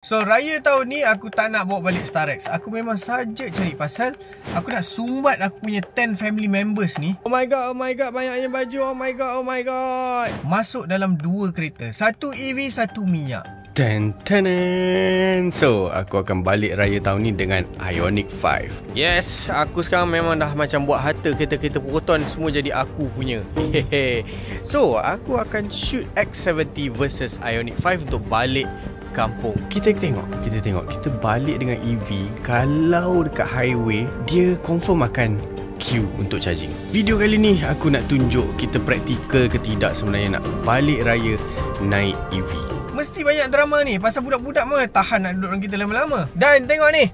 So raya tahun ni aku tak nak bawa balik Starex. Aku memang saja cari pasal aku nak sumbat aku punya 10 family members ni. Oh my god, banyaknya baju. Oh my god. Masuk dalam 2 kereta. Satu EV, satu minyak. So, aku akan balik raya tahun ni dengan Ioniq 5. Yes, aku sekarang memang dah macam buat harta kereta-kereta Proton semua jadi aku punya. So, aku akan shoot X70 versus Ioniq 5 untuk balik kampung. Kita tengok. Kita balik dengan EV. Kalau dekat highway, dia confirm akan queue untuk charging. Video kali ni aku nak tunjuk kita praktikal ke tidak sebenarnya nak balik raya naik EV. Mesti banyak drama ni pasal budak-budak mana tahan nak duduk dengan kita lama-lama. Dan tengok ni.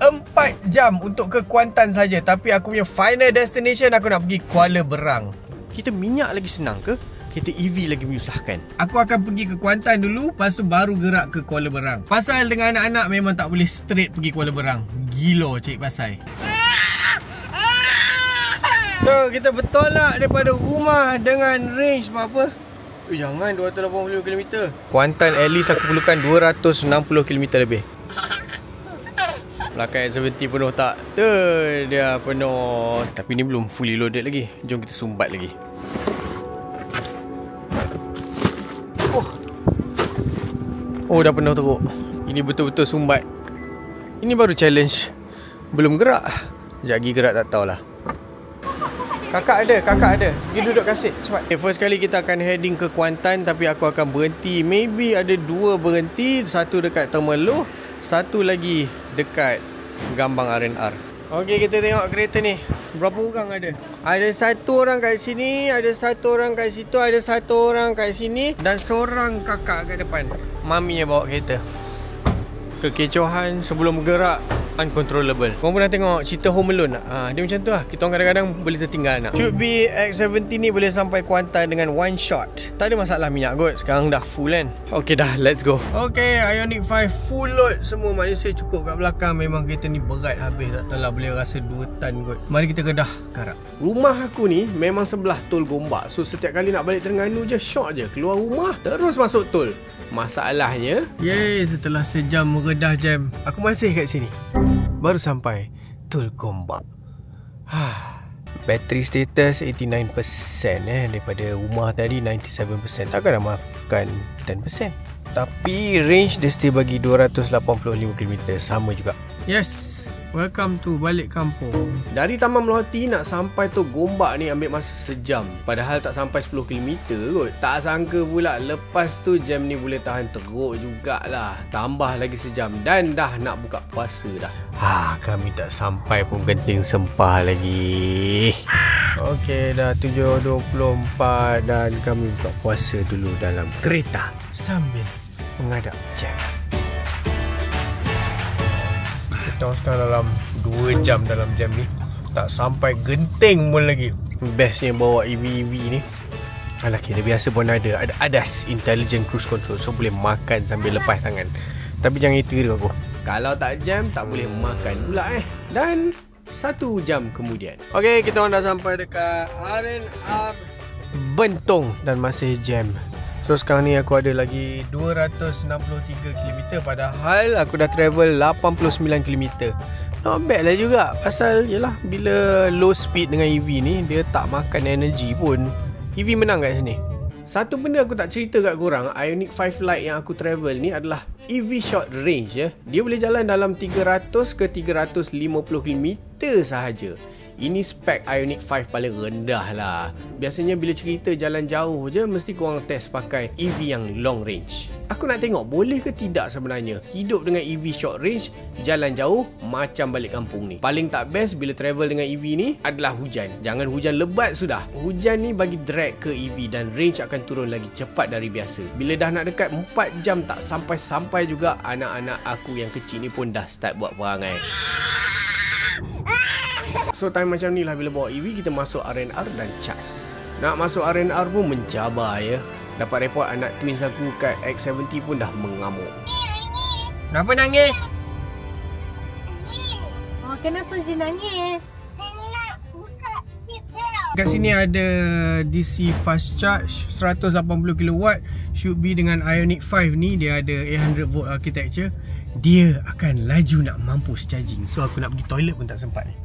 4 jam untuk ke Kuantan saja, tapi aku punya final destination aku nak pergi Kuala Berang. Kita minyak lagi senang ke? Kita EV lagi menyusahkan. Aku akan pergi ke Kuantan dulu, lepas tu baru gerak ke Kuala Berang. Pasal dengan anak-anak memang tak boleh straight pergi Kuala Berang. Gila cik pasai. So, kita bertolak daripada rumah dengan range berapa? Jangan 280 km. Kuantan at least aku perlukan 260 km lebih. Belakang X70 penuh tak? Dia penuh. Tapi ni belum fully loaded lagi. Jom kita sumbat lagi. Oh dah penuh teruk. Ini betul-betul sumbat. Ini baru challenge. Belum gerak. Sekejap lagi gerak tak tahulah. Kakak ada. Pergi duduk kasih cepat. First kali kita akan heading ke Kuantan, tapi aku akan berhenti. Maybe ada 2 berhenti. Satu dekat Terminal Loh, satu lagi dekat Gambang R&R. Okey, kita tengok kereta ni. Berapa orang ada? Ada 1 orang kat sini, ada 1 orang kat situ, ada 1 orang kat sini, dan seorang kakak kat depan. Mami yang bawa kereta. Kekecohan sebelum bergerak uncontrollable. Korang pernah tengok cerita Home Alone tak? Dia macam tu lah. Kita orang kadang-kadang boleh tertinggal anak. Should be X70 ni boleh sampai Kuantan dengan 1 shot. Tak ada masalah minyak kot. Sekarang dah full kan. Okay dah, let's go. Okay, Ioniq 5 full load. Semua manusia cukup kat belakang. Memang kereta ni berat habis. Tak tahu lah, boleh rasa 2 tan kot. Mari kita kedah karak. Rumah aku ni memang sebelah tol Gombak. So setiap kali nak balik Terengganu je, syok je. Keluar rumah terus masuk tol. Masalahnya, setelah sejam meredah jam, aku masih kat sini. Baru sampai tol Gombak. Battery status 89% daripada rumah tadi 97%. Takkan nak makan 10%. Tapi range dia still bagi 285 km. Sama juga. Yes, welcome to balik kampung. Dari Taman Melati nak sampai tu Gombak ni ambil masa sejam. Padahal tak sampai 10 km kot. Tak sangka pula lepas tu jam ni boleh tahan teruk jugalah. Tambah lagi sejam dan dah nak buka puasa dah. Kami tak sampai pun Genting Sempah lagi. Okey, dah 7.24 dan kami buka puasa dulu dalam kereta sambil menghadap jam. Kita sekarang dalam 2 jam dalam jam ni. Tak sampai Genting pun lagi. Bestnya bawa EV ni. Alah, kita biasa pun ada ADAS, Intelligent Cruise Control. So boleh makan sambil lepas tangan. Tapi jangan itu dia aku. Kalau tak jam, tak boleh makan pula Dan 1 jam kemudian. Okey, kita orang dah sampai dekat R&R Bentong dan masih jam. So sekarang ni aku ada lagi 263 km. Padahal aku dah travel 89 km. Not bad lah juga. Pasal yelah, bila low speed dengan EV ni, dia tak makan energy pun. EV menang kat sini. Satu benda aku tak cerita kat korang, Ioniq 5 Lite yang aku travel ni adalah EV short range ya. Dia boleh jalan dalam 300 ke 350 km sahaja. Ini spek Ioniq 5 paling rendah lah. Biasanya bila cerita jalan jauh je, mesti korang test pakai EV yang long range. Aku nak tengok boleh ke tidak sebenarnya hidup dengan EV short range, jalan jauh macam balik kampung ni. Paling tak best bila travel dengan EV ni adalah hujan. Jangan hujan lebat sudah. Hujan ni bagi drag ke EV dan range akan turun lagi cepat dari biasa. Bila dah nak dekat 4 jam tak sampai-sampai juga, anak-anak aku yang kecil ni pun dah start buat perangai. So time macam ni lah bila bawa EV, kita masuk R&R dan cas. Nak masuk R&R pun mencabar ya. Dapat report anak twins aku kat X70 pun dah mengamuk. Kenapa nangis? Kenapa Zee nangis? Nak buka tip dia. Kat sini ada DC fast charge 180kW. Should be dengan Ioniq 5 ni, dia ada 800V architecture. Dia akan laju nak mampus charging. So aku nak pergi toilet pun tak sempat ni.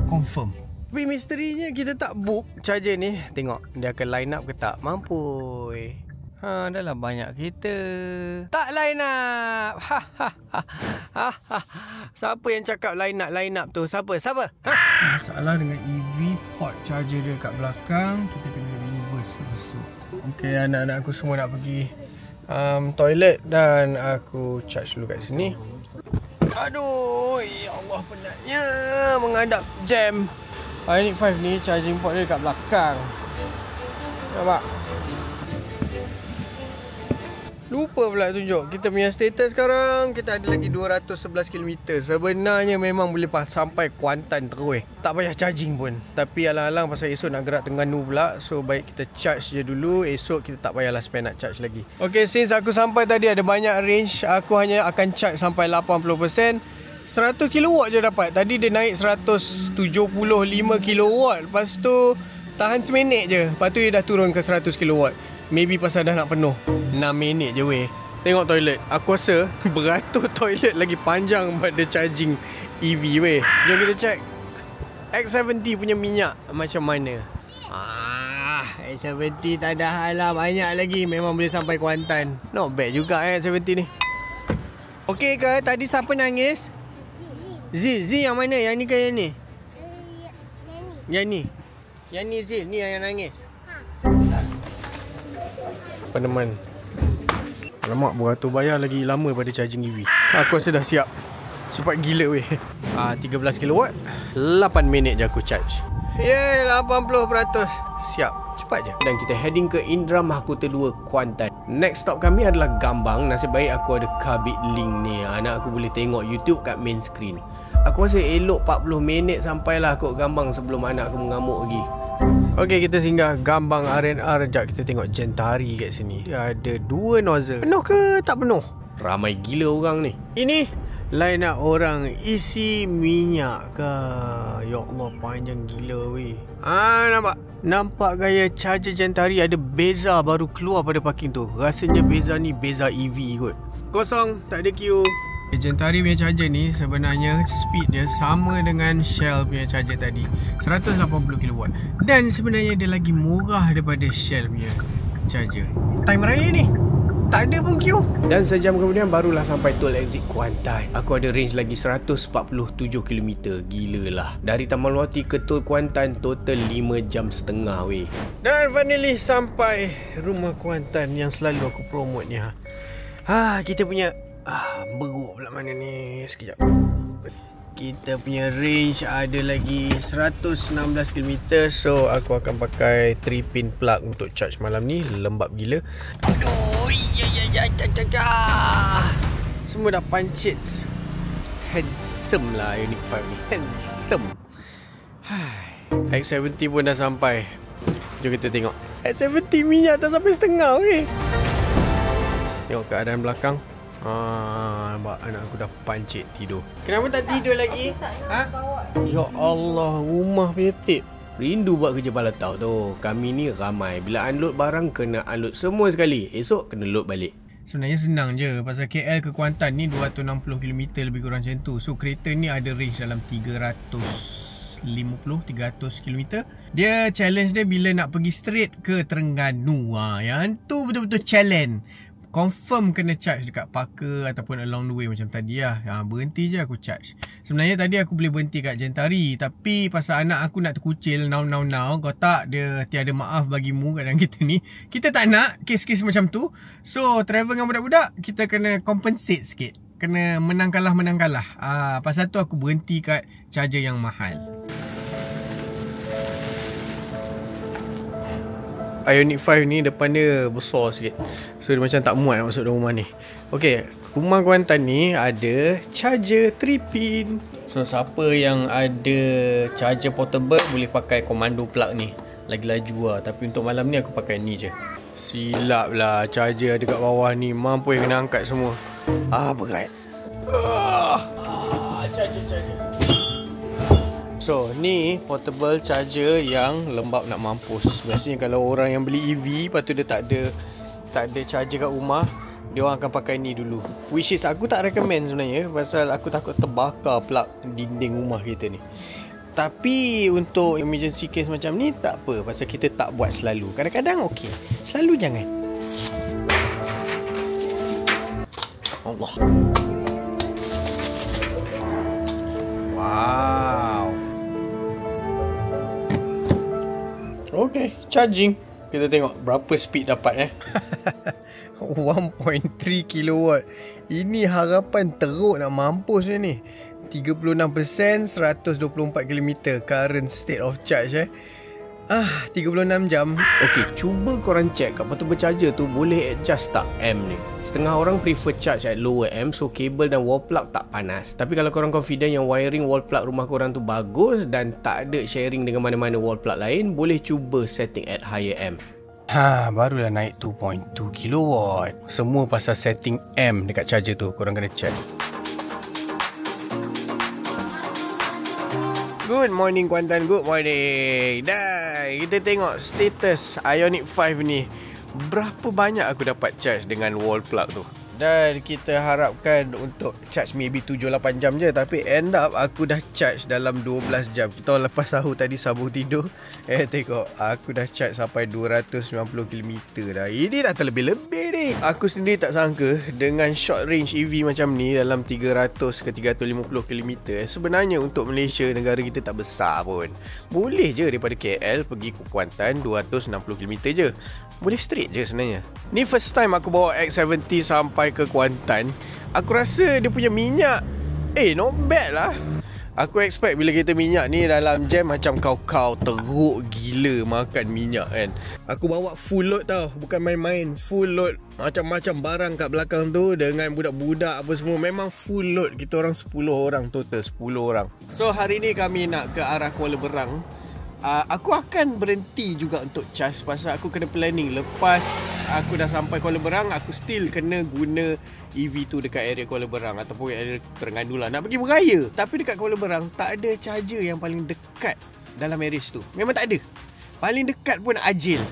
Confirm. Tapi misterinya kita tak book charger ni. Tengok dia akan line up ke tak. Mampus. Dah lah banyak kereta tak line up. Siapa yang cakap line up tu? Siapa? Masalah dengan EV, port charger dia kat belakang. Kita kena reverse masuk. Okay, anak-anak aku semua nak pergi toilet dan aku charge dulu kat sini. Aduh, ya Allah, penatnya menghadap jam. Ioniq 5 ni charging port dia dekat belakang. Nampak? Lupa pula tunjuk kita punya status sekarang. Kita ada lagi 211km. Sebenarnya memang boleh sampai Kuantan terus. Tak payah charging pun. Tapi alang-alang pasal esok nak gerak Terengganu pula. So baik kita charge je dulu. Esok kita tak payahlah spend nak charge lagi. Okay, since aku sampai tadi ada banyak range, aku hanya akan charge sampai 80%. 100kW je dapat. Tadi dia naik 175kW. Lepas tu tahan seminit je. Lepas tu dia dah turun ke 100kW. Maybe pasal dah nak penuh. 6 minit je weh. Tengok toilet. Aku rasa beratur toilet lagi panjang pada charging EV weh. Jom kita check X70 punya minyak macam mana. X70 tak ada hal lah. Banyak lagi. Memang boleh sampai Kuantan. Not bad juga X70 ni. Okay ke? Tadi siapa nangis? Z yang mana? Yang ni ke yang ni? Yang ni. Yang ni Z. Ni yang nangis. Peneman. Alamak, beratur bayar lagi lama pada charging EV. Aku rasa dah siap. Cepat gila weh. 13kW 8 minit je aku charge. Yeay, 80%. Siap. Cepat je. Dan kita heading ke Indram Mahkota 2 Kuantan. Next stop kami adalah Gambang. Nasib baik aku ada Kabit Link ni. Anak aku boleh tengok YouTube kat main screen. Aku rasa elok 40 minit sampailah aku Gambang sebelum anak aku mengamuk lagi. Okay, kita singgah Gambang R&R. Sekejap kita tengok Gentari kat sini. Dia ada 2 nozzle. Penuh ke tak penuh? Ramai gila orang ni. Ini line up orang isi minyak ke. Ya Allah, panjang gila weh. Nampak gaya charger Gentari ada Beza baru keluar pada parking tu. Rasanya Beza ni Beza EV kot. Kosong, tak ada queue. Gentari punya charger ni sebenarnya speed dia sama dengan Shell punya charger tadi, 180kW. Dan sebenarnya dia lagi murah daripada Shell punya charger. Time raya ni tak ada pun queue. Dan sejam kemudian barulah sampai tol exit Kuantan. Aku ada range lagi 147km. Gila lah. Dari Taman Luati ke tol Kuantan total 5 jam setengah weh. Dan finally sampai rumah Kuantan yang selalu aku promote ni. Kita punya beruk pula mana ni. Sekejap. Kita punya range ada lagi 116km. So aku akan pakai 3-pin plug untuk charge malam ni. Lembab gila. Aduh, semua dah pancit. Handsome lah Ioniq 5 ni. Handsome. X70 pun dah sampai. Jom kita tengok. X70 minyak tak sampai setengah weh. Tengok keadaan belakang. Nampak anak aku dah pancit tidur. Kenapa tak tidur lagi? Ya Allah, rumah punya tip. Rindu buat kerja balatau tu. Kami ni ramai. Bila unload barang kena unload semua sekali. Esok kena load balik. Sebenarnya senang je. Pasal KL ke Kuantan ni 260km lebih kurang macam tu. So kereta ni ada range dalam 350-300km. Dia challenge dia bila nak pergi straight ke Terengganu. Yang tu betul-betul challenge. Confirm kena charge dekat Parker ataupun along the way macam tadi lah. Berhenti je aku charge. Sebenarnya tadi aku boleh berhenti kat Gentari. Tapi pasal anak aku nak terkucil now. Kau tak, dia tiada maaf bagimu kadang kita ni. Kita tak nak kes-kes macam tu. So travel dengan budak-budak kita kena compensate sikit. Kena menang kalah. Pasal tu aku berhenti kat charger yang mahal. Ioniq 5 ni depan dia besar sikit. So dia macam tak muat masuk dalam rumah ni. Okay, rumah Kuantan ni ada charger 3-pin. So siapa yang ada charger portable boleh pakai komando plug ni. Lagi laju lah. Tapi untuk malam ni aku pakai ni je. Silap lah, charger ada kat bawah ni. Mampu yang kena angkat semua. Berat. Charger. So, ni portable charger yang lembab nak mampus. Biasanya kalau orang yang beli EV, lepas tu dia tak ada charger kat rumah, dia orang akan pakai ni dulu. Which is aku tak recommend sebenarnya, pasal aku takut terbakar plug dinding rumah kita ni. Tapi untuk emergency case macam ni tak apa, pasal kita tak buat selalu. Kadang-kadang okey, selalu jangan. Allah. Wow. Okay, charging. Kita tengok berapa speed dapat 1.3 kilowatt. Ini harapan teruk nak mampus ni. 36%, 124 km current state of charge 36 jam. Okay, cuba korang check kat portable charger tu boleh adjust tak amp ni. Setengah orang prefer charge at lower amp, so kabel dan wall plug tak panas. Tapi kalau korang confident yang wiring wall plug rumah korang tu bagus dan tak ada sharing dengan mana-mana wall plug lain, boleh cuba setting at higher amp. Barulah naik 2.2 kilowatt. Semua pasal setting amp dekat charger tu, korang kena check. Good morning Kuantan, good morning. Dan kita tengok status Ioniq 5 ni. Berapa banyak aku dapat charge dengan wall plug tu. Dan kita harapkan untuk charge maybe 7-8 jam je, tapi end up aku dah charge dalam 12 jam. Kita lepas sahur tadi sambung tidur, tengok aku dah charge sampai 290 km dah. Ini dah terlebih-lebih ni. Aku sendiri tak sangka dengan short range EV macam ni dalam 300 ke 350 km, sebenarnya untuk Malaysia, negara kita tak besar pun. Boleh je daripada KL pergi ke Kuantan 260 km je. Boleh straight je sebenarnya. Ni first time aku bawa X70 sampai ke Kuantan. Aku rasa dia punya minyak not bad lah. Aku expect bila kita minyak ni dalam jam macam kau teruk gila makan minyak kan. Aku bawa full load tau, bukan main-main. Full load, macam-macam barang kat belakang tu dengan budak-budak apa semua. Memang full load. Kita orang 10 orang total, 10 orang. So hari ni kami nak ke arah Kuala Berang. Aku akan berhenti juga untuk charge pasal aku kena planning. Lepas aku dah sampai Kuala Berang, aku still kena guna EV tu dekat area Kuala Berang ataupun area Terengganu lah. Nak pergi beraya, tapi dekat Kuala Berang tak ada charger yang paling dekat dalam area situ. Memang tak ada. Paling dekat pun Ajil.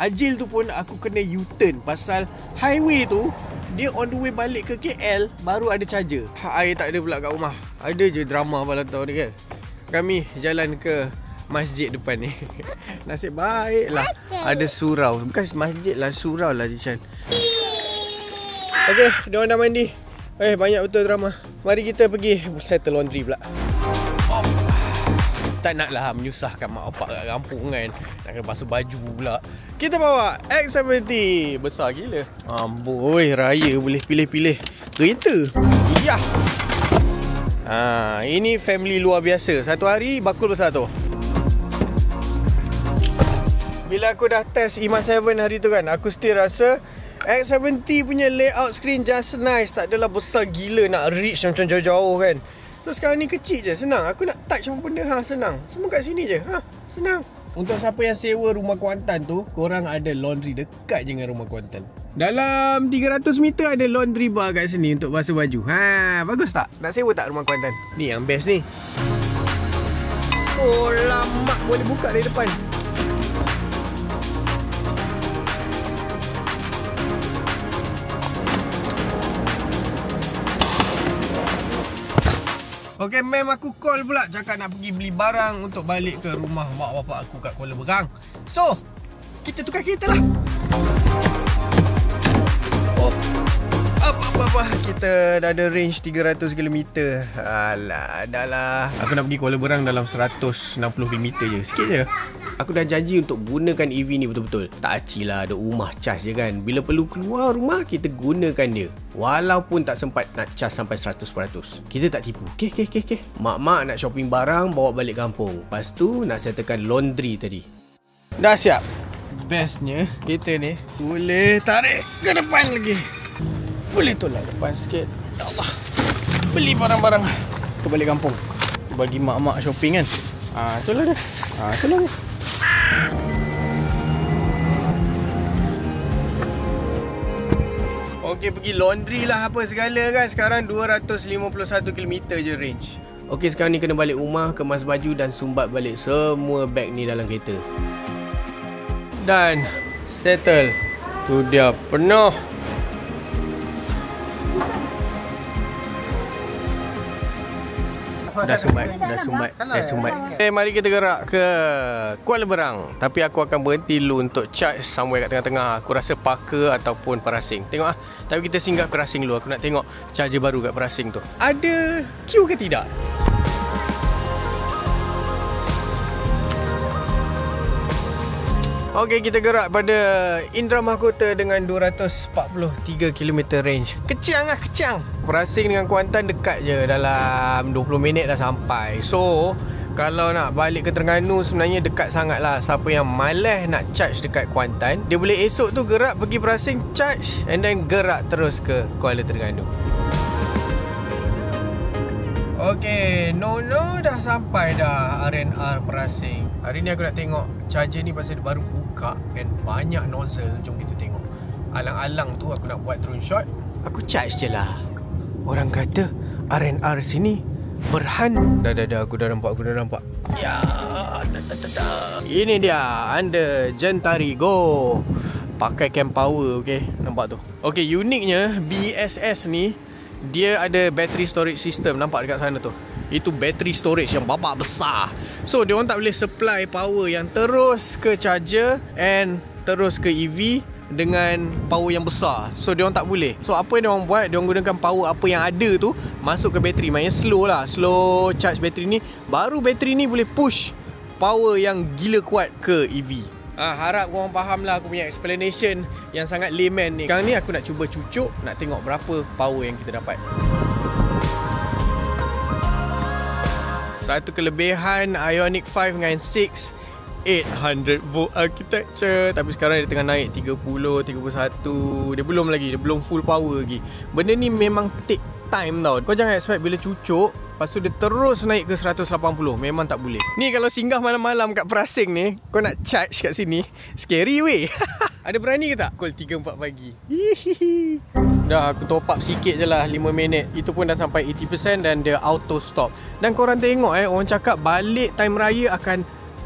Ajil tu pun aku kena U-turn pasal highway tu dia on the way balik ke KL baru ada charger. Air tak ada pula kat rumah. Ada je drama pada tahun ni kan. Kami jalan ke masjid depan ni. Nasib baik lah ada surau. Bukan masjid lah, surau lah Jishan. Okay, diorang dah mandi. Banyak betul drama. Mari kita pergi settle laundry pula. Tak nak lah menyusahkan mak opak kat kampung kan. Nak kena basuh baju pula. Kita bawa X70. Besar gila. Amboi, raya boleh pilih-pilih kereta. Ya. Ini family luar biasa. Satu hari bakul besar tu. Bila aku dah test IMA 7 hari tu kan, aku still rasa X70 punya layout screen just nice. Tak adalah besar gila nak reach macam jauh-jauh kan. So sekarang ni kecil je, senang. Aku nak touch apa benda, senang. Semua kat sini je, senang. Untuk siapa yang sewa rumah Kuantan tu, korang ada laundry dekat je dengan rumah Kuantan. Dalam 300 meter ada laundry bar kat sini untuk basuh baju. Bagus tak? Nak sewa tak rumah Kuantan? Ni yang best ni. Oh lama boleh buka dari depan. Okay, mem aku call pula cakap nak pergi beli barang untuk balik ke rumah mak bapak aku kat Kuala Berang. So, kita tukar kereta lah. Apa-apa, kita dah ada range 300 km. Alah, dah lah. Aku nak pergi Kuala Berang dalam 160 km je. Sikit je. Aku dah janji untuk gunakan EV ni betul-betul. Tak aci lah, ada rumah charge je kan. Bila perlu keluar rumah, kita gunakan dia. Walaupun tak sempat nak charge sampai 100%. Kita tak tipu. Okay. Mak-mak nak shopping barang, bawa balik kampung. Lepas tu, nak settlekan laundry tadi. Dah siap. Bestnya, kita ni boleh tarik ke depan lagi. Boleh tolak depan sikit. Ya Allah. Beli barang-barang ke balik kampung. Bagi mak-mak shopping kan. Itulah dia. Itulah dia. Okey, pergi laundry lah apa segala kan. Sekarang 251 km je range. Okey, sekarang ni kena balik rumah, kemas baju dan sumbat balik semua beg ni dalam kereta. Dan settle. Tu dia, penuh. Dah sumbat. Mari kita gerak ke Kuala Berang. Tapi aku akan berhenti dulu untuk charge somewhere kat tengah-tengah. Aku rasa Parker ataupun Perasing. Tengok Tapi kita singgah Perasing dulu. Aku nak tengok charger baru kat Perasing tu. Ada queue ke tidak? Okey, kita gerak pada Indra Mahkota dengan 243 km range. Kecang. Perasing dengan Kuantan dekat je, dalam 20 minit dah sampai. So, kalau nak balik ke Terengganu sebenarnya dekat sangat lah. Siapa yang malas nak charge dekat Kuantan, dia boleh esok tu gerak pergi Perasing, charge and then gerak terus ke Kuala Terengganu. Okey, Nono dah sampai dah RNR Perasing. Hari ni aku nak tengok charger ni pasal dia baru buka and banyak nozzle. Jom kita tengok. Alang-alang tu aku nak buat drone shot. Aku charge je lah. Orang kata RNR sini berhan. Dah aku dah nampak. Ya, ini dia Under Gentari Go. Pakai cam power, okey. Nampak tu. Okey, uniknya BSS ni dia ada battery storage system. Nampak dekat sana tu. Itu battery storage yang babak besar. So dia orang tak boleh supply power yang terus ke charger and terus ke EV dengan power yang besar. So dia orang tak boleh. So apa yang dia orang buat, dia orang gunakan power apa yang ada tu masuk ke bateri. Maknanya slow lah, slow charge bateri ni. Baru bateri ni boleh push power yang gila kuat ke EV. Harap korang faham lah aku punya explanation yang sangat layman ni. Sekarang ni aku nak cuba cucuk, nak tengok berapa power yang kita dapat. Satu kelebihan Ioniq 5 dengan 6 800 volt architecture. Tapi sekarang dia tengah naik 30, 31. Dia belum full power lagi. Benda ni memang take time tau. Kau jangan expect bila cucuk lepas tu dia terus naik ke 180. Memang tak boleh. Ni kalau singgah malam-malam kat Perasing ni, kau nak charge kat sini, scary weh. Ada berani ke tak? Pukul 3-4 pagi. Dah aku top up sikit je lah, 5 minit. Itu pun dah sampai 80% dan dia auto stop. Dan korang tengok orang cakap balik time raya akan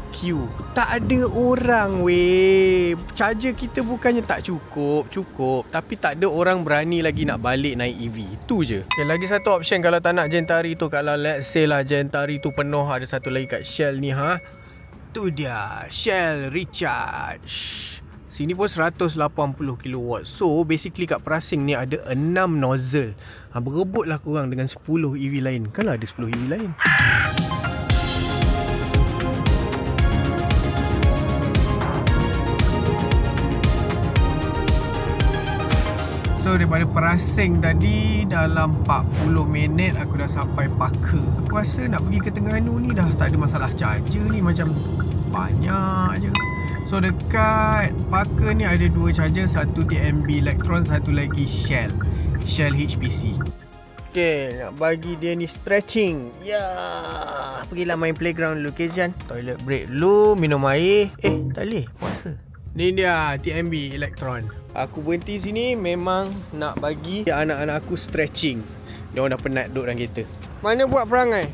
queue. Tak ada orang weh. Charger kita bukannya tak cukup, tapi tak ada orang berani lagi nak balik naik EV. Tu je. Okay, lagi satu option kalau tak nak Gentari tu. Kalau let's say lah Gentari tu penuh, ada satu lagi kat Shell ni tu dia, Shell Recharge. Sini pun 180 kW. So basically kat Perasing ni ada 6 nozzle. Berebutlah korang dengan 10 EV lain. Kalau ada 10 EV lain. So daripada Perasing tadi, dalam 40 minit aku dah sampai Parker. Aku rasa nak pergi ke Terengganu ni dah tak ada masalah charger ni, macam banyak je. So dekat Parker ni ada 2 charger, satu TMB Electron, satu lagi Shell HPC. Okay, nak bagi dia ni stretching. Ya, pergilah main playground dulu, okay Jan? Toilet break dulu, minum air. Tak boleh, puasa. Ni dia TMB Electron. Aku berhenti sini memang nak bagi anak-anak aku stretching. Dia orang dah penat duduk dalam kereta. Mana buat perangai?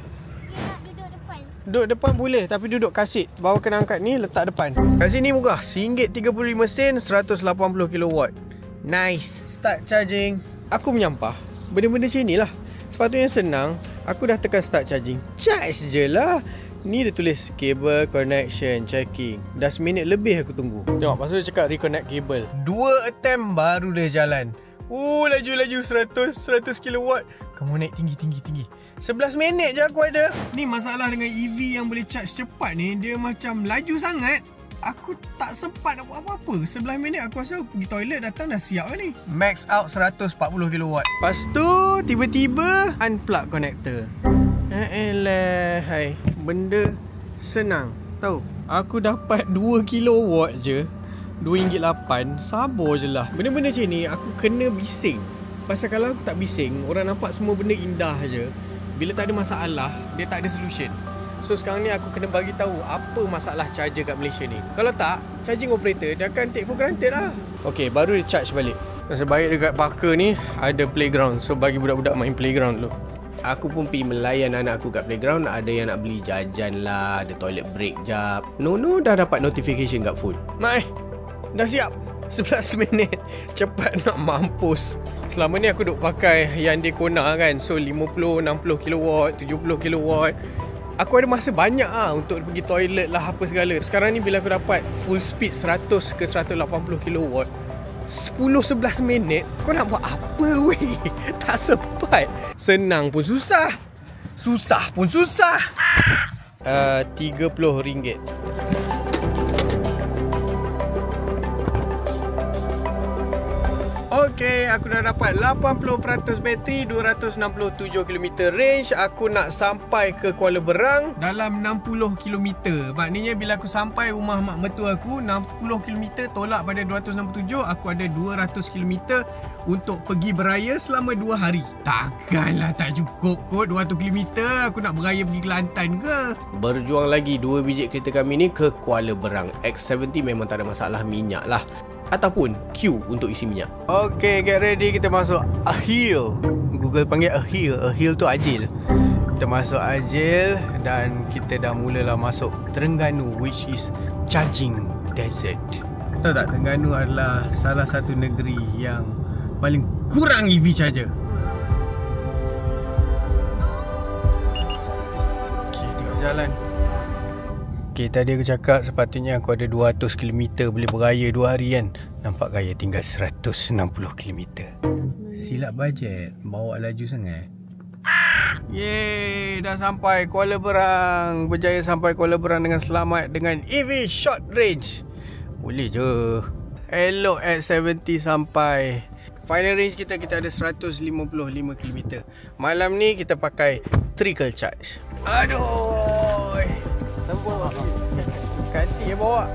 Duduk depan. Duduk depan boleh, tapi duduk kasit. Bawa kena angkat ni, letak depan. Kat sini murah, RM1.35, 180 kW. Nice. Start charging. Aku menyampah. Benda-benda macam ni lah. Sepatutnya senang. Aku dah tekan start charging. Charge je lah. Ni dia tulis cable connection checking. Dah seminit lebih aku tunggu. Tengok, pasal dia cakap reconnect cable. 2 attempt baru dia jalan. Laju-laju 100 kW. Kamu naik tinggi. 11 minit je aku ada. Ni masalah dengan EV yang boleh charge cepat ni. Dia macam laju sangat. Aku tak sempat nak buat apa-apa. 11 minit aku rasa aku pergi toilet, datang dah siap lah ni. Max out 140 kW. Lepas tu tiba-tiba unplug connector. Hai, benda senang. Tahu, aku dapat 2 kW je, RM2.8. Sabar je lah. Benda-benda macam ni aku kena bising. Pasal kalau aku tak bising, orang nampak semua benda indah je. Bila tak ada masalah, dia tak ada solution. So sekarang ni aku kena bagi tahu apa masalah charger kat Malaysia ni. Kalau tak, charging operator dia akan take for granted lah. Okay, baru dia charge balik. Nasib baik dekat Parker ni ada playground. So bagi budak-budak main playground dulu. Aku pun pergi melayan anak aku kat playground. Ada yang nak beli jajan lah, ada toilet break jap. Nono dah dapat notification kat phone. Mak dah siap 11 minit. Cepat nak mampus. Selama ni aku duk pakai yang Dekona kan. So 50, 60 kW, 70 kW. Aku ada masa banyak untuk pergi toilet lah apa segala. Sekarang ni bila aku dapat full speed 100 ke 180 kW, 10-11 minit, kau nak buat apa weh? Tak sempat. Senang pun susah, susah pun susah. RM30. Okey, aku dah dapat 80% bateri, 267 km range. Aku nak sampai ke Kuala Berang dalam 60 km. Maknanya bila aku sampai rumah mak mertua aku 60 km tolak pada 267, aku ada 200 km untuk pergi beraya selama 2 hari. Takkanlah tak cukup kot 200 km aku nak beraya pergi Kelantan ke? Berjuang lagi 2 biji kereta kami ni ke Kuala Berang. X70 memang tak ada masalah minyak lah, ataupun queue untuk isi minyak. Okay, get ready. Kita masuk Ahil. Google panggil Ahil. Ahil tu Ajil. Kita masuk Ajil dan kita dah mulalah masuk Terengganu, which is charging desert. Tahu tak, Terengganu adalah salah satu negeri yang paling kurang EV charger. Okay, tengok jalan. Okay, tadi aku cakap sepatutnya aku ada 200 km boleh beraya 2 hari kan. Nampak gaya tinggal 160 km. Silap bajet, bawa laju sangat. Yeay, dah sampai Kuala Berang. Berjaya sampai Kuala Berang dengan selamat dengan EV short range. Boleh je. Elok X70 sampai. Final range kita ada 155 km. Malam ni kita pakai trickle charge. Aduh, nampak kancing yang bawa.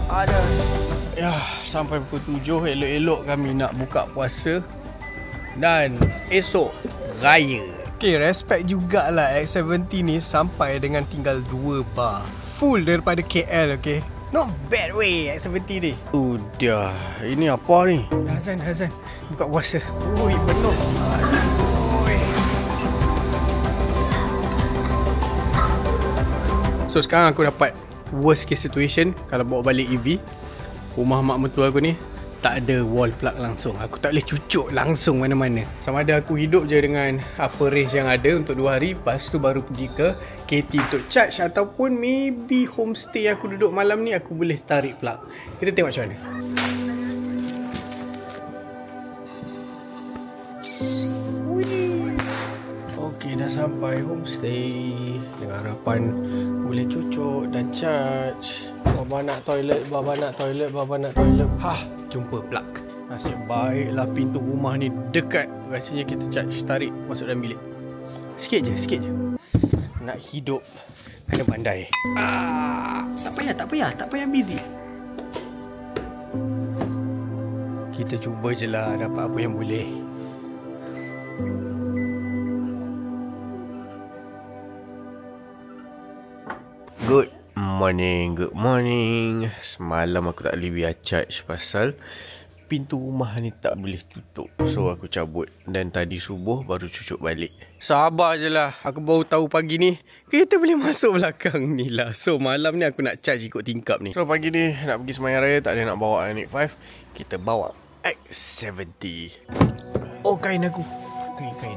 Ada. Ya, sampai pukul 7. Elok-elok kami nak buka puasa. Dan esok raya. Okay, respect jugalah X70 ni sampai dengan tinggal 2 bar. Full daripada KL, okay. Not bad way X70 ni. Udah. Ini apa ni? Hazan. Buka puasa. Ui, penuh. So sekarang aku dapat worst case situation kalau bawa balik EV. Rumah mak mertua aku ni tak ada wall plug langsung. Aku tak boleh cucuk langsung mana-mana. Sama ada aku hidup je dengan apa range yang ada untuk 2 hari, lepas tu baru pergi ke KT untuk charge, ataupun maybe homestay aku duduk malam ni aku boleh tarik plug. Kita tengok macam mana. Okey, dah sampai homestay dengan harapan boleh cucuk dan charge. Baba nak toilet. Jumpa plug. Nasib baiklah pintu rumah ni dekat. Rasanya kita charge, tarik, masuk dalam bilik. Sikit je. Nak hidup kena pandai. Tak payah busy. Kita cuba je lah dapat apa yang boleh. Good morning. Semalam aku tak boleh biar charge pasal pintu rumah ni tak boleh tutup. So aku cabut dan tadi subuh baru cucuk balik. Sabar je lah. Aku baru tahu pagi ni kereta boleh masuk belakang ni lah. So malam ni aku nak charge ikut tingkap ni. So pagi ni nak pergi Semayang Raya, tak ada nak bawa Ioniq 5. Kita bawa X70. Oh, kain aku. Kain.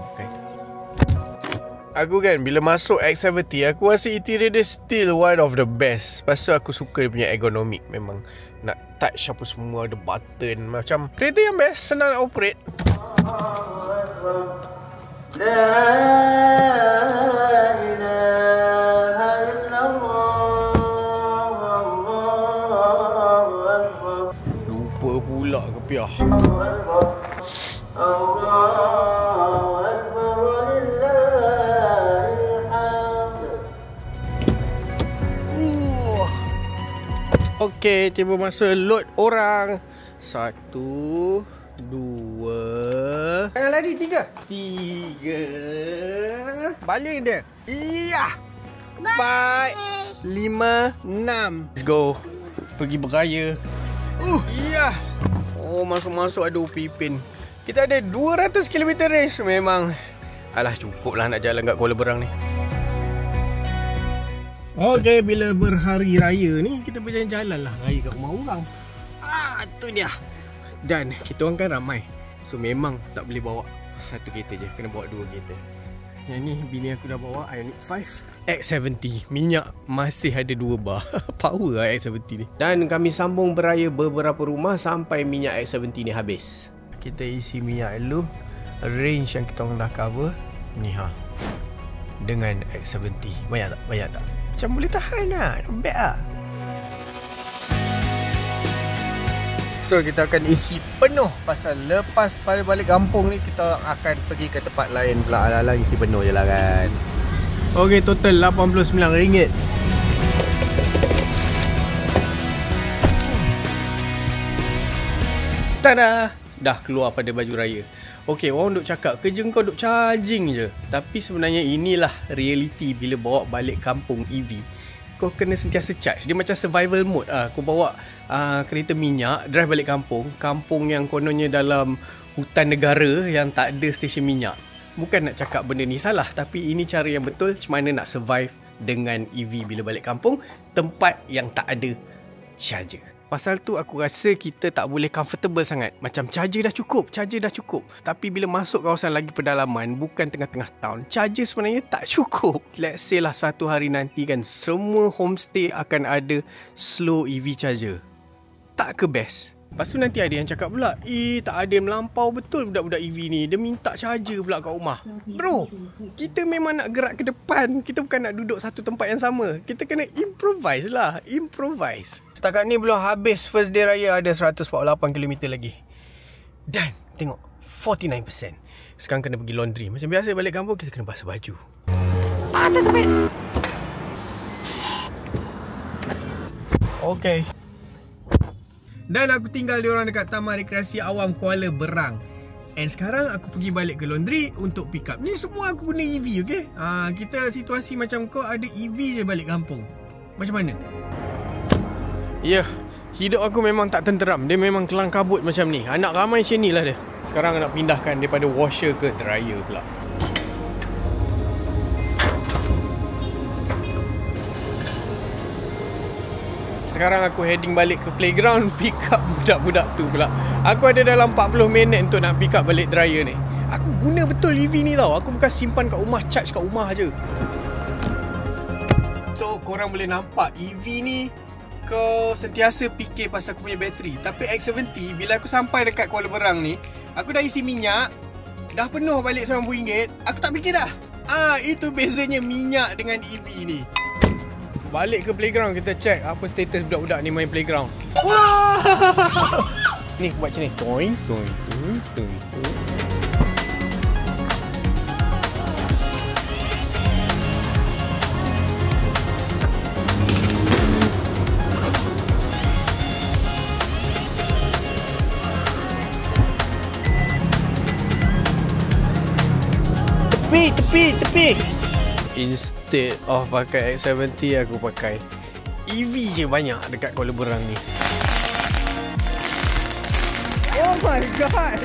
Aku kan bila masuk X70, aku rasa interior dia still one of the best. Lepas tu aku suka dia punya ergonomik. Memang nak touch apa semua, ada button. Macam kereta yang best, senang nak operate. Lupa pula kepiah. Okey, tiba masa load orang. 1, 2. Jangan lari, 3. Balik dia. Iya. 4, 5, 6. Let's go. Pergi beraya. Iya. Oh, masuk-masuk ada Upipin. Kita ada 200 km range. Memang Alah cukup lah nak jalan kat Kuala Berang ni. Okay, bila berhari raya ni kita berjalan-jalan lah raya kat rumah orang. Tu dia. Dan kita orang kan ramai, so memang tak boleh bawa satu kereta je, kena bawa dua kereta. Yang ni bini aku dah bawa Ioniq 5 X70. Minyak masih ada 2 bar. Power lah X70 ni. Dan kami sambung beraya beberapa rumah sampai minyak X70 ni habis. Kita isi minyak dulu. Range yang kita orang dah cover ni dengan X70. Banyak tak? Banyak tak? Macam boleh tahan lah. Not bad lah. So kita akan isi penuh. Pasal lepas pada balik kampung ni kita akan pergi ke tempat lain pula. Ala-ala isi penuh je lah kan. Ok, total RM89. Tada! Dah keluar pada baju raya. Ok, orang duk cakap kerja kau duk charging je. Tapi sebenarnya inilah reality bila bawa balik kampung EV. Kau kena sentiasa charge. Dia macam survival mode lah. Kau bawa kereta minyak, drive balik kampung. Kampung yang kononnya dalam hutan negara yang tak ada stesen minyak. Bukan nak cakap benda ni salah, tapi ini cara yang betul macam mana nak survive dengan EV bila balik kampung, tempat yang tak ada charger. Pasal tu aku rasa kita tak boleh comfortable sangat. Macam charger dah cukup. Tapi bila masuk kawasan lagi pedalaman, bukan tengah-tengah town, charger sebenarnya tak cukup. Let's say lah satu hari nanti kan, semua homestay akan ada slow EV charger. Tak ke best? Lepas tu nanti ada yang cakap pula, tak ada yang melampau betul budak-budak EV ni. Dia minta charger pula kat rumah. Bro, kita memang nak gerak ke depan. Kita bukan nak duduk satu tempat yang sama. Kita kena improvise lah. Setakat ni belum habis first day raya, ada 148 km lagi. Dan tengok 49%. Sekarang kena pergi laundry. Macam biasa balik kampung kita kena basuh baju. Patah sampai. Okay. Dan aku tinggal diorang dekat Taman Rekreasi Awam Kuala Berang. And sekarang aku pergi balik ke laundry untuk pick up. Ni semua aku guna EV, okay? Kita situasi macam kau ada EV je balik kampung. Macam mana? Ya, hidup aku memang tak tenteram. Dia memang kelang kabut macam ni. Anak ramai macam ni lah dia. Sekarang nak pindahkan daripada washer ke dryer pula. Sekarang aku heading balik ke playground, pick up budak-budak tu pula. Aku ada dalam 40 minit untuk nak pick up balik dryer ni. Aku guna betul EV ni tau. Aku bukan simpan kat rumah, charge kat rumah je. So korang boleh nampak EV ni kau sentiasa fikir pasal aku punya bateri. Tapi X70 bila aku sampai dekat Kuala Berang ni, aku dah isi minyak, dah penuh balik RM90. Aku tak fikir dah. Itu bezanya minyak dengan EV ni. Balik ke playground, kita check apa status budak-budak ni main playground. Wah! Ni aku buat macam ni. Toing, toing, toing, toing, toing. Tepi. Instead of pakai X70, aku pakai EV je banyak dekat Kuala Berang ni. Oh my god.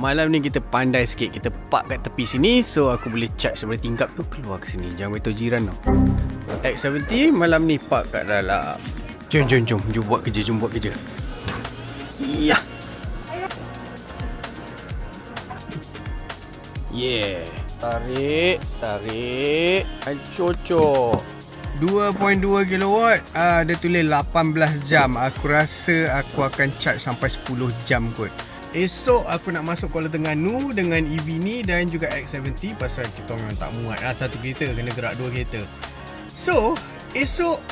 Malam ni kita pandai sikit. Kita park kat tepi sini, so aku boleh charge daripada tingkap tu keluar ke sini. Jangan beritahu jiran tau. X70 malam ni park kat dalam. Jom buat kerja. Ya. Yeah. Tarik. Cocok. 2.2 kilowatt. Dia tulis 18 jam. Aku rasa aku akan charge sampai 10 jam kot. Esok aku nak masuk Kuala Terengganu dengan EV ni dan juga X70 pasal kita memang tak muat satu kereta, kena gerak dua kereta. So, esok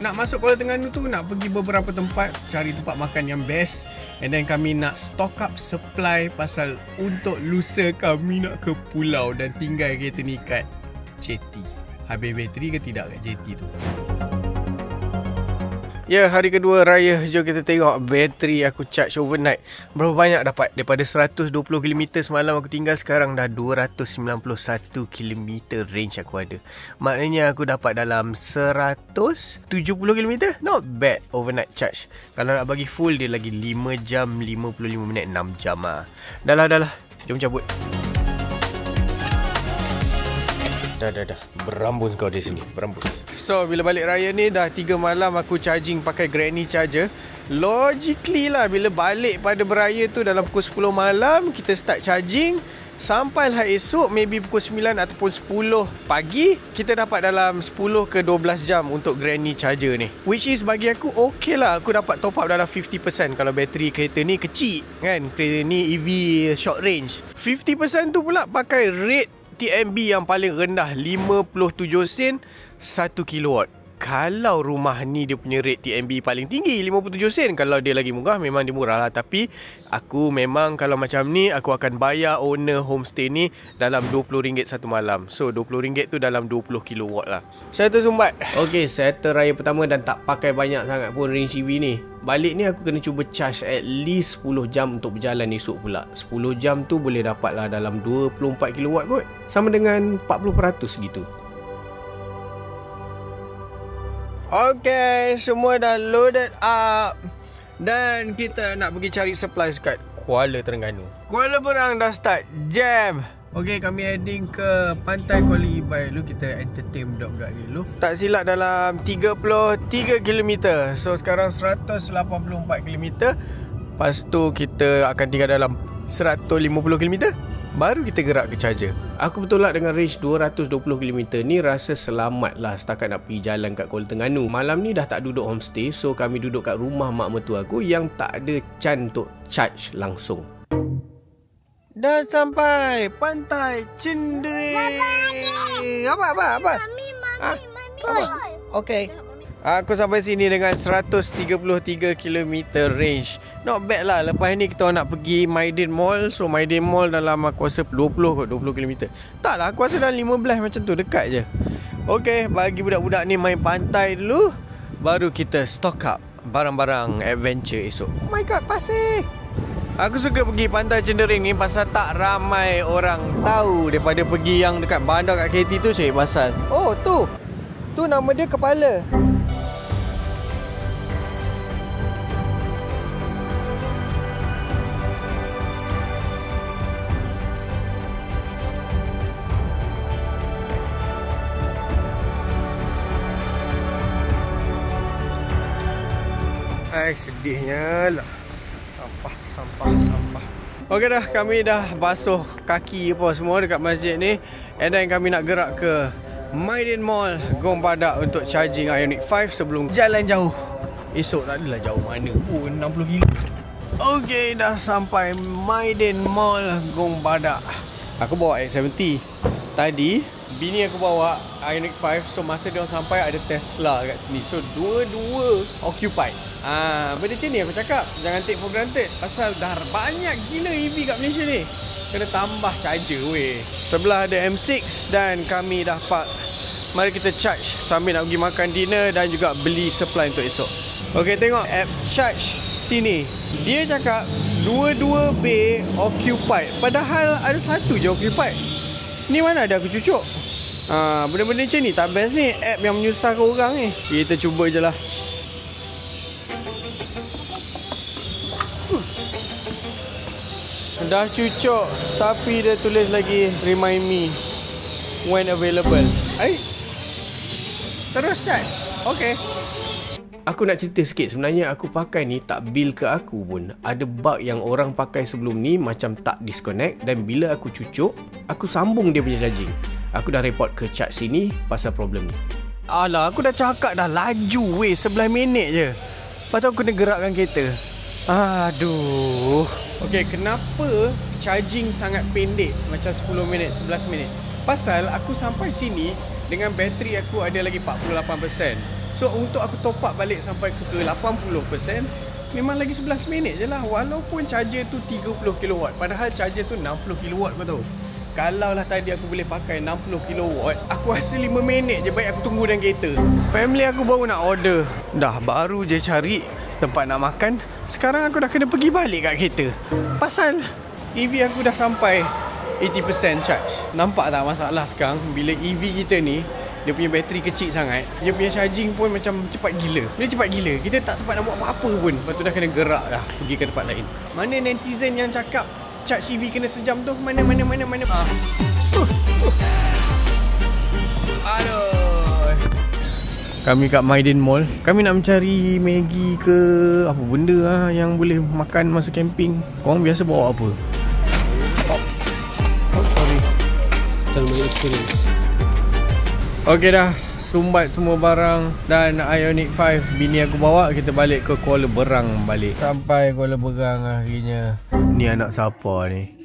nak masuk Kuala Terengganu tu nak pergi beberapa tempat, cari tempat makan yang best. And then kami nak stock up supply pasal untuk lusa kami nak ke pulau dan tinggal kereta ni kat jetty. Habis bateri ke tidak kat jetty tu. Ya, hari kedua raya. Jom kita tengok bateri aku charge overnight berapa banyak dapat. Daripada 120 km semalam aku tinggal, sekarang dah 291 km range aku ada. Maknanya aku dapat dalam 170 km. Not bad overnight charge. Kalau nak bagi full dia lagi 5 jam 55 minit, 6 jam lah. Dah lah. Jom cabut. Dah. Berambun kau di sini. Berambun. So, bila balik raya ni dah 3 malam aku charging pakai granny charger. Logically lah, bila balik pada beraya tu dalam pukul 10 malam, kita start charging. Sampailah esok, maybe pukul 9 ataupun 10 pagi, kita dapat dalam 10 ke 12 jam untuk granny charger ni. Which is bagi aku okay lah. Aku dapat top up dalam 50% kalau bateri kereta ni kecil kan. Kereta ni EV short range. 50% tu pula pakai rate TMB yang paling rendah, 57 sen 1 kilowatt. Kalau rumah ni dia punya rate TMB paling tinggi 57 sen. Kalau dia lagi murah memang dia murah lah. Tapi aku memang kalau macam ni aku akan bayar owner homestay ni dalam RM20 satu malam. So RM20 tu dalam 20 kilowatt lah. Settle sumbat. Okay, settle raya pertama dan tak pakai banyak sangat pun range EV ni. Balik ni aku kena cuba charge at least 10 jam untuk berjalan esok pula. 10 jam tu boleh dapat lah dalam 24 kilowatt kot. Sama dengan 40% gitu. Okay, semua dah loaded up. Dan kita nak pergi cari supplies kat Kuala Terengganu. Kuala Berang dah start jam. Okay, kami heading ke Pantai Kuala Ibai dulu. Kita entertain budak-budak ni dulu. Tak silap dalam 33 km. So sekarang 184 km. Lepas tu kita akan tinggal dalam 150 km. Baru kita gerak ke charger. Aku betul lah dengan range 220 km ni rasa selamat lah setakat nak pergi jalan kat Kuala Terengganu. Malam ni dah tak duduk homestay. So kami duduk kat rumah mak mertua aku yang tak ada can untuk charge langsung. Dah sampai Pantai Cendering. Apa? Mami. Okay. Aku sampai sini dengan 133 km range. Not bad lah. Lepas ni kita nak pergi Maiden Mall. So Maiden Mall dalam aku rasa 20 km. Tak lah, aku rasa dalam 15 macam tu. Dekat je. Okay, bagi budak-budak ni main pantai dulu. Baru kita stock up barang-barang adventure esok. Oh my god, pasir. Aku suka pergi Pantai Cendering ni pasal tak ramai orang tahu daripada pergi yang dekat bandar kat KT tu cari pasal. Oh tu. Tu nama dia Kepala. Ai, sedihnya lah. Sampah. Okey dah, kami dah basuh kaki apa semua dekat masjid ni. And then kami nak gerak ke Maiden Mall Gong Badak untuk charging Ioniq 5 sebelum jalan jauh. Esok tak adalah jauh mana pun, 60 km. Okey, dah sampai Maiden Mall Gong Badak. Aku bawa X70. Tadi bini aku bawa Ioniq 5. So masa dia sampai ada Tesla kat sini. So dua-dua occupied. Benda macam ni aku cakap, jangan take for granted. Pasal dah banyak gila EV kat Malaysia ni. Kena tambah charger weh. Sebelah ada M6 dan kami dah park. Mari kita charge sambil nak pergi makan dinner dan juga beli supply untuk esok. Okey, tengok app charge sini. Dia cakap dua-dua bay occupied. Padahal ada satu je occupied. Ni mana ada aku cucuk. Benda-benda macam ni tak best ni. App yang menyusahkan orang ni. Kita cuba je lah. Dah cucuk tapi dia tulis lagi remind me when available. Terus charge. Okay. Aku nak cerita sikit. Sebenarnya aku pakai ni tak bil ke aku pun. Ada bug yang orang pakai sebelum ni macam tak disconnect. Dan bila aku cucuk, aku sambung dia punya charging. Aku dah report ke charge sini pasal problem ni. Alah, aku dah cakap dah laju weh, 11 minit je. Lepas tu aku kena gerakkan kereta. Aduh. Okay, kenapa charging sangat pendek macam 10 minit, 11 minit? Pasal aku sampai sini dengan bateri aku ada lagi 48%. So untuk aku top up balik sampai ke 80%, memang lagi 11 minit je lah. Walaupun charger tu 30 kW. Padahal charger tu 60 kW kau tahu. Kalau lah tadi aku boleh pakai 60 kW, aku rasa 5 minit je baik aku tunggu dalam kereta. Family aku baru nak order. Dah baru je cari tempat nak makan. Sekarang aku dah kena pergi balik kat kereta. Pasal EV aku dah sampai 80% charge. Nampak tak masalah sekarang bila EV kita ni, dia punya bateri kecil sangat, dia punya charging pun macam cepat gila. Dia cepat gila, kita tak sempat nak buat apa-apa pun. Lepas tu dah kena gerak dah pergi ke tempat lain. Mana netizen yang cakap charge EV kena sejam tu? Mana Aduh. Kami kat Maiden Mall. Kami nak mencari Maggi ke apa benda yang boleh makan masa camping. Korang biasa bawa apa? Sorry. Terlalu experience. Okey dah, sumbat semua barang dan Ioniq 5 bini aku bawa, kita balik ke Kuala Berang balik. Sampai Kuala Berang akhirnya. Ni anak siapa ni?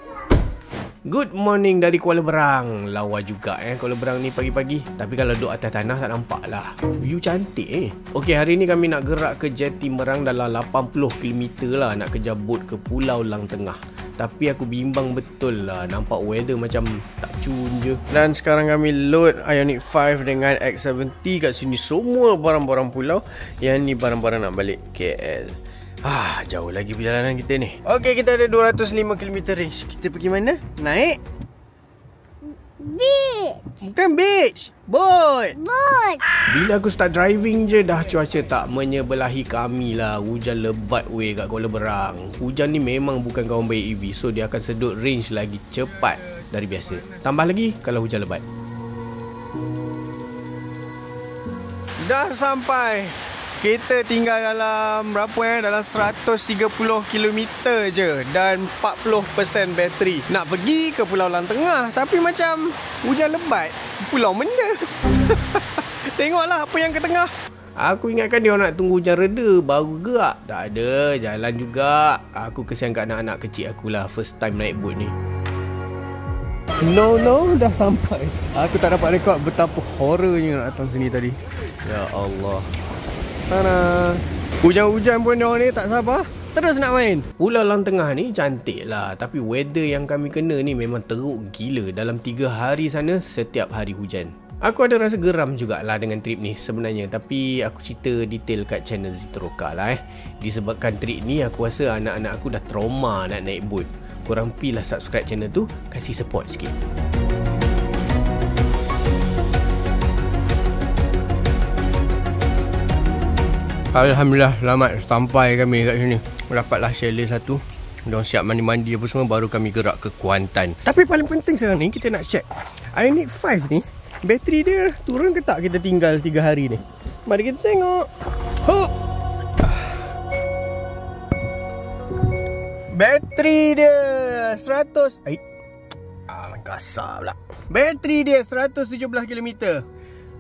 Good morning dari Kuala Berang. Lawa juga Kuala Berang ni pagi-pagi. Tapi kalau duduk atas tanah tak nampak lah. View cantik Okey, hari ni kami nak gerak ke Jeti Merang dalam 80 km lah. Nak kejar bot ke Pulau Lang Tengah. Tapi aku bimbang betul lah. Nampak weather macam tak cun je. Dan sekarang kami load Ioniq 5 dengan X70 kat sini. Semua barang-barang pulau. Yang ni barang-barang nak balik KL. Jauh lagi perjalanan kita ni. Okey, kita ada 205 km range. Kita pergi mana? Naik? Beach. Bukan beach. Boat. Bila aku start driving je dah cuaca tak menyebelahi kami lah. Hujan lebat weh kat Kuala Berang. Hujan ni memang bukan kawan baik EV. So dia akan sedut range lagi cepat dari biasa. Tambah lagi kalau hujan lebat. Dah sampai. Kita tinggal dalam berapa dalam 130 km je dan 40% bateri. Nak pergi ke Pulau Lang Tengah tapi macam hujan lebat. Pulau mana? Tengoklah apa yang ke tengah. Aku ingatkan dia nak tunggu hujan reda baru gerak. Tak ada, jalan juga. Aku kesian kat anak-anak kecil aku lah, first time naik boat ni. No, dah sampai. Aku tak dapat rekod betapa horornya nak datang sini tadi. Ya Allah. Sana. Hujan-hujan pun diorang ni tak sabar. Terus nak main. Pulau Lang Tengah ni cantik lah. Tapi weather yang kami kena ni memang teruk gila. Dalam 3 hari sana setiap hari hujan. Aku ada rasa geram jugalah dengan trip ni sebenarnya. Tapi aku cerita detail kat channel Zitroka lah Disebabkan trip ni aku rasa anak-anak aku dah trauma nak naik boat. Korang pilih subscribe channel tu, kasih support sikit. Alhamdulillah selamat sampai kami kat sini. Dapatlah chalet satu. Diorang siap mandi-mandi apa semua baru kami gerak ke Kuantan. Tapi paling penting sekarang ni kita nak check Ioniq 5 ni bateri dia turun ke tak kita tinggal 3 hari ni. Mari kita tengok. Hop. Bateri dia 100 kasar pula. Bateri dia 117 km.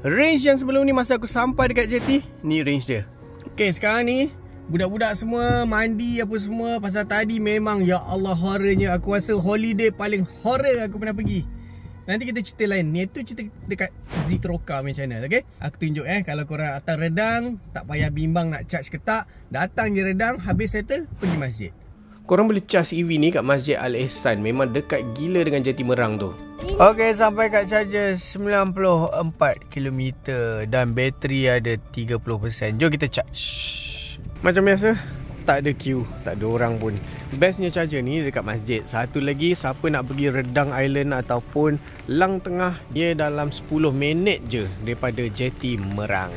Range yang sebelum ni masa aku sampai dekat jeti, ni range dia. Okay, sekarang ni budak-budak semua mandi apa semua. Pasal tadi memang ya Allah horornya. Aku rasa holiday paling horror aku pernah pergi. Nanti kita cerita lain. Ni tu cerita dekat Zitroka punya channel. Okay, aku tunjuk kalau korang datang Redang, tak payah bimbang nak charge ke tak. Datang je Redang, habis settle pergi masjid. Korang boleh charge EV ni kat Masjid Al-Ihsan. Memang dekat gila dengan Jeti Merang tu. Okay, sampai kat charger 94 km dan bateri ada 30%. Jom kita charge. Macam biasa, tak ada queue, tak ada orang pun. Bestnya charger ni dekat masjid. Satu lagi, siapa nak pergi Redang Island ataupun Lang Tengah, dia dalam 10 minit je daripada Jeti Merang.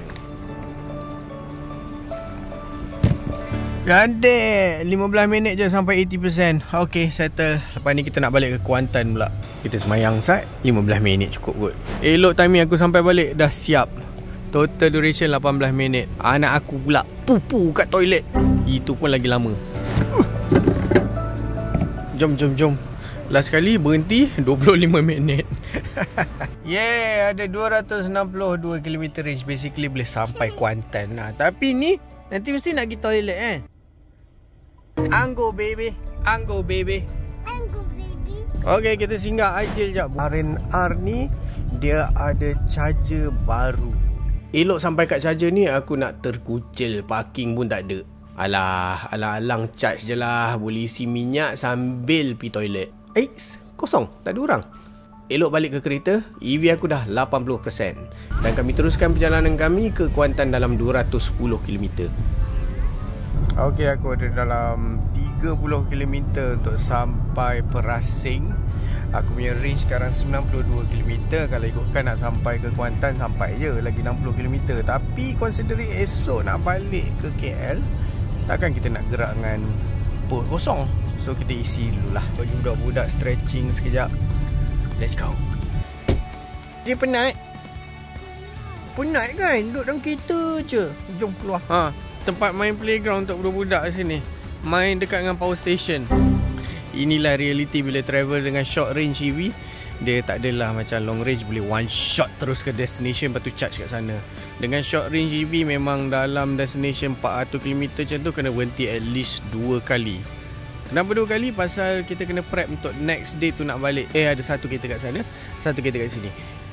Cantik. 15 minit je sampai 80%. Okay, settle. Lepas ni kita nak balik ke Kuantan pula. Kita semayang sat 15 minit cukup kot. Elok timing aku sampai balik dah siap. Total duration 18 minit. Anak aku pula pupu kat toilet. Itu pun lagi lama. Jom. Last kali berhenti 25 minit. Yeah, ada 262 km range. Basically boleh sampai Kuantan lah. Tapi ni nanti mesti nak pergi toilet Anggo baby. Okay, kita singgah Aijil jap. RNR ni dia ada charger baru. Elok sampai kat charger ni aku nak terkucil. Parking pun tak ada. Alang charge je lah. Boleh isi minyak sambil pergi toilet. Kosong, tak ada orang. elok balik ke kereta, EV aku dah 80%. Dan kami teruskan perjalanan kami ke Kuantan dalam 210 km. Okey, aku ada dalam 30 km untuk sampai Perasing. Aku punya range sekarang 92 km. Kalau ikutkan nak sampai ke Kuantan, sampai je lagi 60 km. Tapi considering esok nak balik ke KL, takkan kita nak gerak dengan perut kosong. So kita isi dululah. Bagi budak-budak stretching sekejap. Let's go. Dia penat? Penat kan? Duduk dalam kereta je. Jom keluar. Tempat main playground untuk budak-budak sini. Main dekat dengan power station. Inilah reality bila travel dengan short range EV. Dia tak adalah macam long range boleh one shot terus ke destination lepas tu charge kat sana. Dengan short range EV memang dalam destination 400 km macam tu kena berhenti at least 2 kali. Kenapa 2 kali? Pasal kita kena prep untuk next day tu nak balik. Ada satu kereta kat sana, satu kereta kat sini.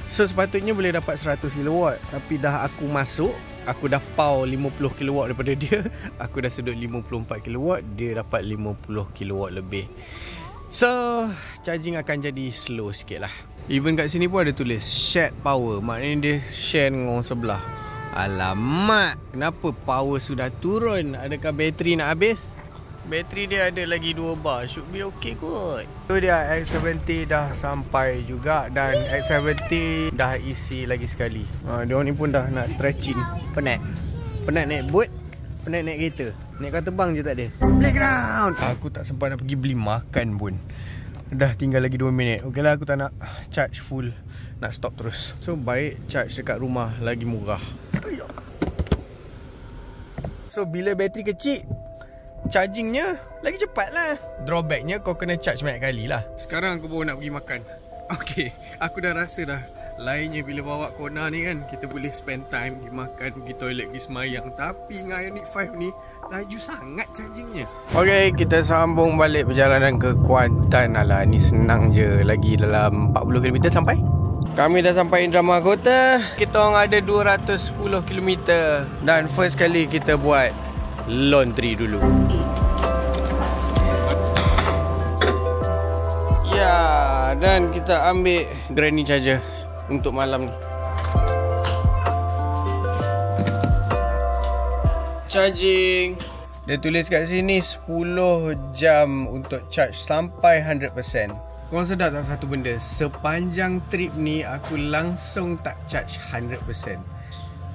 So sepatutnya boleh dapat 100 kW. Tapi dah aku masuk, aku dah power 50 kW daripada dia. Aku dah sudut 54 kW, dia dapat 50 kW lebih. So charging akan jadi slow sikit lah. Even kat sini pun ada tulis shared power. Maknanya dia share dengan orang sebelah. Alamak, kenapa power sudah turun? Adakah bateri nak habis? Bateri dia ada lagi 2 bar. Should be okay kot. Tu dia X70 dah sampai juga. Dan X70 dah isi lagi sekali. Diorang ni pun dah nak stretching. Penat. Penat naik boat, penat naik kereta. Naik kapal terbang je tak ada. Playground. Aku tak sempat nak pergi beli makan pun. Dah tinggal lagi 2 minit. Okey lah, aku tak nak charge full. Nak stop terus. So baik charge dekat rumah, lagi murah. So bila bateri kecil, chargingnya lagi cepat lah. Drawbacknya kau kena charge banyak kali lah. Sekarang aku baru nak pergi makan. Okay, aku dah rasa dah. Lainnya bila bawa Kona ni kan, kita boleh spend time, pergi makan, pergi toilet, pergi semayang. Tapi dengan Ioniq 5 ni, laju sangat chargingnya. Okay, kita sambung balik perjalanan ke Kuantan. Alah, ni senang je. Lagi dalam 40 km sampai. Kami dah sampai Indrama Kota. Kita orang ada 210 km. Dan first kali kita buat laundry dulu. Ya, dan kita ambil granny charger untuk malam ni. Charging. Dia tulis kat sini 10 jam untuk charge sampai 100%. Korang sedar tak satu benda? Sepanjang trip ni aku langsung tak charge 100%.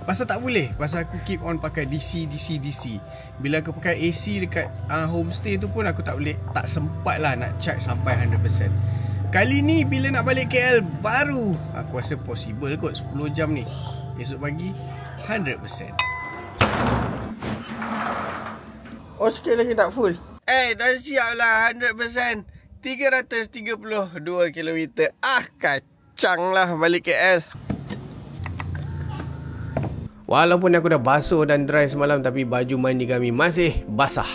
Pasal tak boleh. Pasal aku keep on pakai DC. Bila aku pakai AC dekat homestay tu pun aku tak boleh, tak sempat lah nak charge sampai 100%. Kali ni bila nak balik KL baru aku rasa possible kot 10 jam ni. Esok pagi 100%. Oh, sikit lagi tak full. Dah siap lah 100%. 332 km. Kacang lah balik KL. Walaupun aku dah basuh dan dry semalam, tapi baju mandi kami masih basah.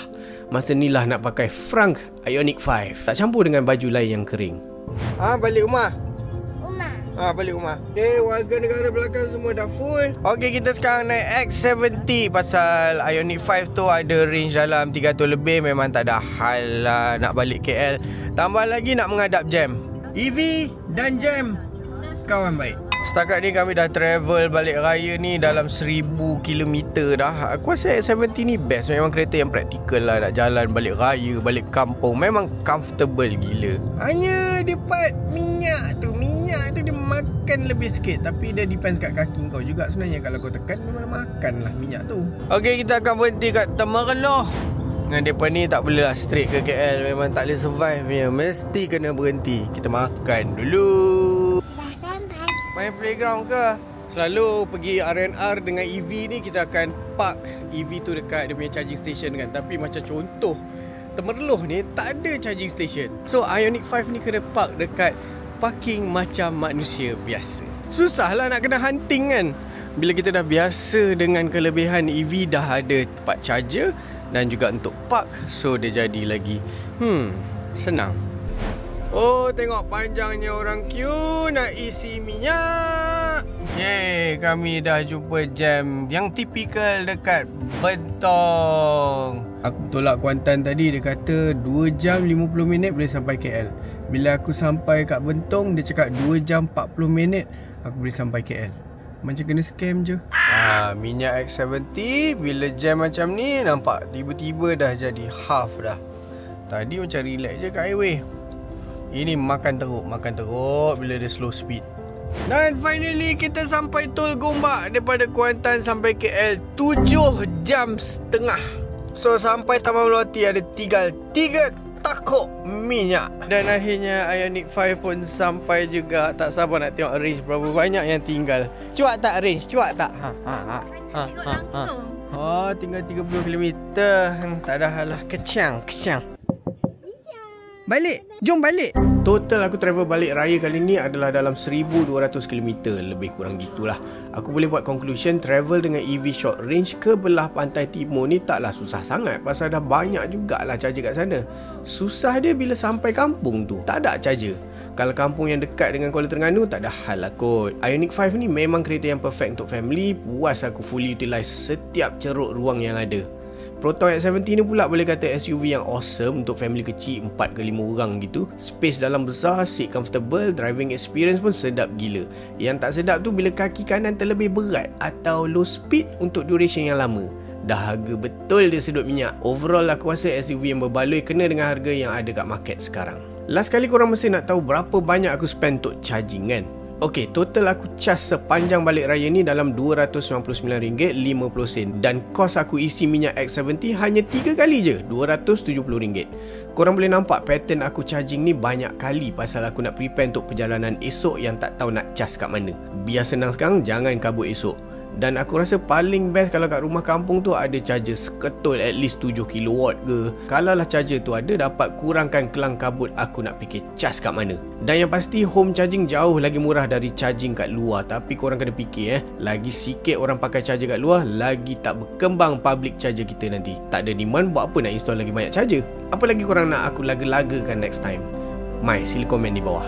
Masa ni lah nak pakai Frank Ioniq 5. Tak campur dengan baju lain yang kering. Balik rumah? Balik rumah. Okay, warga negara belakang semua dah full. Okay, kita sekarang naik X70. Pasal Ioniq 5 tu ada range dalam 300 lebih. Memang tak ada hal lah nak balik KL. Tambah lagi nak menghadap jam. EV dan jam, kawan baik. Setakat ni kami dah travel balik raya ni dalam 1000 km dah. Aku rasa X70 ni best. Memang kereta yang praktikal lah nak jalan balik raya, balik kampung. Memang comfortable gila. Hanya dia part minyak tu dia makan lebih sikit. Tapi dia depends kat kaki kau juga sebenarnya. Kalau kau tekan memang makan lah minyak tu. Okay, kita akan berhenti kat Temerloh. Dengan mereka ni tak boleh lah straight ke KL. Memang tak boleh survive punya. Mesti kena berhenti. Kita makan dulu. Main playground ke? Selalu pergi R&R dengan EV ni kita akan park EV tu dekat dia punya charging station kan. Tapi macam contoh Temerloh ni tak ada charging station. So Ioniq 5 ni kena park dekat parking macam manusia biasa. Susah lah nak kena hunting kan. Bila kita dah biasa dengan kelebihan EV, dah ada tempat charger dan juga untuk park, so dia jadi lagi senang. Oh, tengok panjangnya orang queue nak isi minyak. Yeay, kami dah jumpa jam yang tipikal dekat Bentong. Aku tolak Kuantan tadi, dia kata 2 jam 50 minit boleh sampai KL. Bila aku sampai kat Bentong, dia cakap 2 jam 40 minit aku boleh sampai KL. Macam kena scam je. Minyak X70 bila jam macam ni, nampak tiba-tiba dah jadi half dah. Tadi macam relax je kat highway. Ini makan teruk bila dia slow speed. Dan finally kita sampai Tol Gombak. Daripada Kuantan sampai KL 7 jam setengah. So sampai Taman Melati ada tinggal 3 takuk minyak. Dan akhirnya Ioniq 5 pun sampai juga. Tak sabar nak tengok range berapa banyak yang tinggal. Cuak tak range? Cuak tak? Tengok langsung. Oh, tinggal 30 km. Tak ada halah. Kecang. Balik. Jom balik. Total aku travel balik raya kali ni adalah dalam 1200 km. Lebih kurang gitulah. Aku boleh buat conclusion, travel dengan EV short range ke belah pantai timur ni taklah susah sangat. Pasal dah banyak jugalah charger kat sana. Susah dia bila sampai kampung tu, tak ada charger. Kalau kampung yang dekat dengan Kuala Terengganu, tak ada hal lah kot. Ioniq 5 ni memang kereta yang perfect untuk family. Puas aku fully utilize setiap ceruk ruang yang ada. Proton X70 ni pula boleh kata SUV yang awesome untuk family kecil 4 ke 5 orang gitu. Space dalam besar, seat comfortable, driving experience pun sedap gila. Yang tak sedap tu bila kaki kanan terlebih berat atau low speed untuk duration yang lama. Dahaga betul dia sedut minyak. Overall aku rasa SUV yang berbaloi kena dengan harga yang ada kat market sekarang. Last kali korang mesti nak tahu berapa banyak aku spend untuk charging kan? Okey, total aku cas sepanjang balik raya ni dalam RM299.50 dan kos aku isi minyak X70 hanya 3 kali je, RM270. Korang boleh nampak pattern aku charging ni banyak kali pasal aku nak prepare untuk perjalanan esok yang tak tahu nak cas kat mana. Biar senang sekarang, jangan kabut esok. Dan aku rasa paling best kalau kat rumah kampung tu ada charger seketul at least 7 kW ke. Kalau lah charger tu ada, dapat kurangkan kelang kabut aku nak fikir cas kat mana. Dan yang pasti home charging jauh lagi murah dari charging kat luar. Tapi korang kena fikir lagi sikit orang pakai charger kat luar, lagi tak berkembang public charger kita nanti. Tak ada demand, buat apa nak install lagi banyak charger? Apa lagi korang nak aku laga-lagakan next time? Mai, sila komen di bawah.